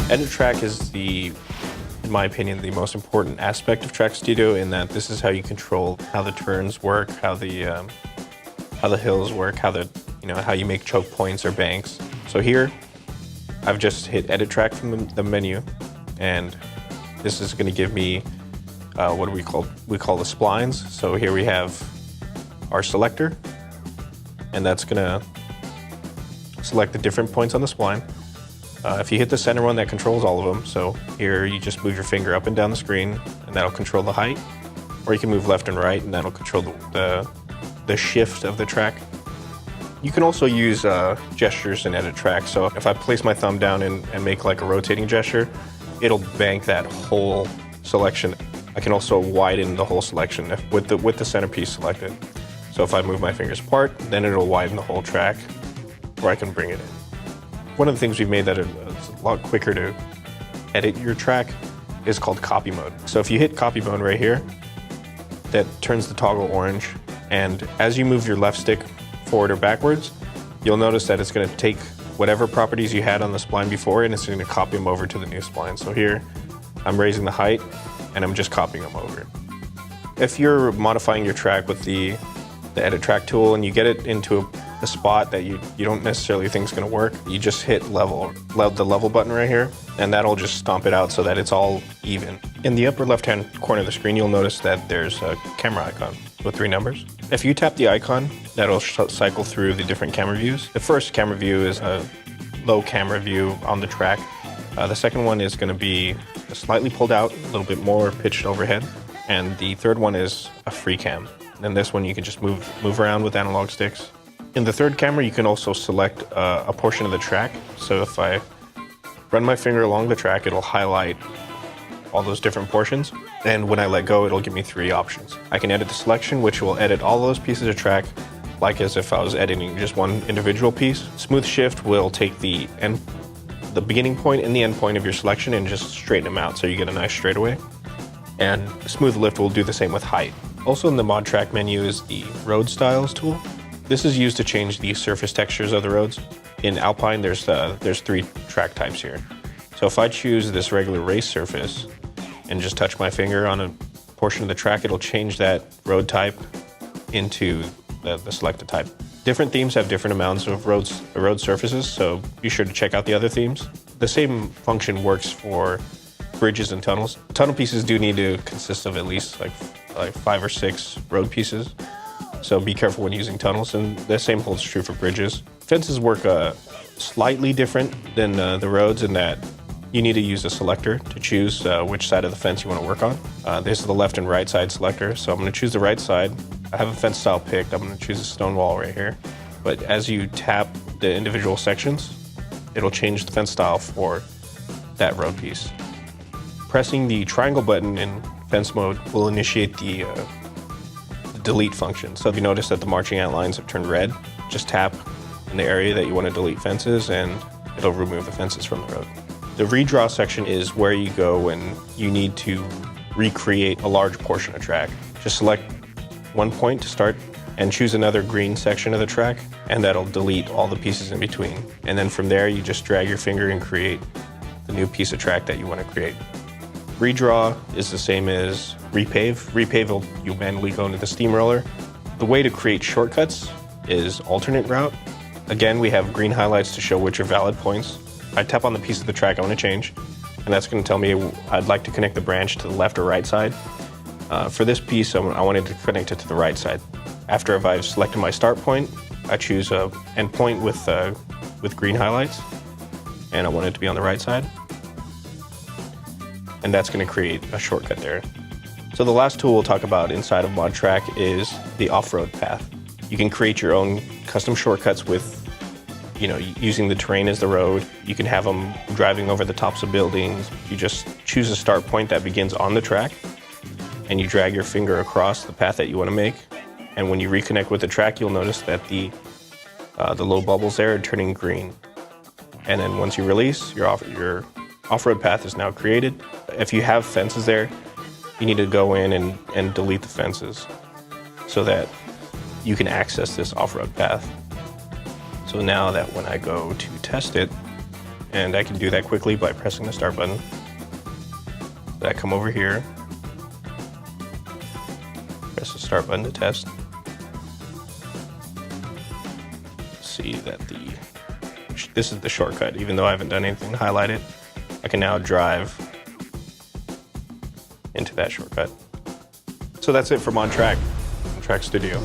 Edit track is in my opinion, the most important aspect of Track Studio, in that this is how you control how the turns work, how the hills work, how you make choke points or banks. So here, I've just hit Edit Track from the menu, and this is going to give me what do we call the splines. So here we have our selector, and that's going to select the different points on the spline. If you hit the center one, that controls all of them. So here you just move your finger up and down the screen, and that'll control the height. Or you can move left and right, and that'll control the shift of the track. You can also use gestures in Edit Track. So if I place my thumb down and make like a rotating gesture, it'll bank that whole selection. I can also widen the whole selection with the centerpiece selected. So if I move my fingers apart, then it'll widen the whole track, or I can bring it in. One of the things we've made that is a lot quicker to edit your track is called copy mode. So if you hit copy mode right here, that turns the toggle orange, and as you move your left stick forward or backwards, you'll notice that it's going to take whatever properties you had on the spline before, and it's going to copy them over to the new spline. So here, I'm raising the height, and I'm just copying them over. If you're modifying your track with the Edit Track tool and you get it into a spot that you don't necessarily think is going to work, you just hit the level button right here, and that'll just stomp it out so that it's all even. In the upper left hand corner of the screen, you'll notice that there's a camera icon with 3 numbers. If you tap the icon, that'll cycle through the different camera views. The first camera view is a low camera view on the track. The second one is going to be slightly pulled out, a little bit more pitched overhead, and the third one is a free cam. And this one you can just move around with analog sticks. In the third camera, you can also select a portion of the track. So if I run my finger along the track, it'll highlight all those different portions. And when I let go, it'll give me 3 options. I can edit the selection, which will edit all those pieces of track, like as if I was editing just one individual piece. Smooth shift will take the beginning point and the end point of your selection and just straighten them out so you get a nice straightaway. And smooth lift will do the same with height. Also in the mod track menu is the road styles tool. This is used to change the surface textures of the roads. In Alpine, there's 3 track types here. So if I choose this regular race surface and just touch my finger on a portion of the track, it'll change that road type into the selected type. Different themes have different amounts of road surfaces, so be sure to check out the other themes. The same function works for bridges and tunnels. Tunnel pieces do need to consist of at least like 5 or 6 road pieces. So be careful when using tunnels, and the same holds true for bridges. Fences work slightly different than the roads in that you need to use a selector to choose which side of the fence you want to work on. This is the left and right side selector, so I'm going to choose the right side. I have a fence style picked. I'm going to choose a stone wall right here. But as you tap the individual sections, it'll change the fence style for that road piece. Pressing the triangle button in fence mode will initiate the delete function. So if you notice that the marching outlines have turned red, just tap in the area that you want to delete fences and it'll remove the fences from the road. The redraw section is where you go when you need to recreate a large portion of track. Just select one point to start and choose another green section of the track, and that'll delete all the pieces in between. And then from there, you just drag your finger and create the new piece of track that you want to create. Redraw is the same as repave. Repave, you manually go into the steamroller. The way to create shortcuts is alternate route. Again, we have green highlights to show which are valid points. I tap on the piece of the track I want to change, and that's going to tell me I'd like to connect the branch to the left or right side. For this piece, I wanted to connect it to the right side. After I've selected my start point, I choose an end point with green highlights, and I want it to be on the right side. And that's going to create a shortcut there. So the last tool we'll talk about inside of Mod Track is the off-road path. You can create your own custom shortcuts with, using the terrain as the road. You can have them driving over the tops of buildings. You just choose a start point that begins on the track, and you drag your finger across the path that you want to make. And when you reconnect with the track, you'll notice that the little bubbles there are turning green. And then once you release, your off-road path is now created. If you have fences there, you need to go in and delete the fences so that you can access this off-road path. So now that when I go to test it And I can do that quickly by pressing the start button. So I come over here, press the start button to test. See that this is the shortcut. Even though I haven't done anything to highlight it, I can now drive into that shortcut. So that's it from On Track, Studio.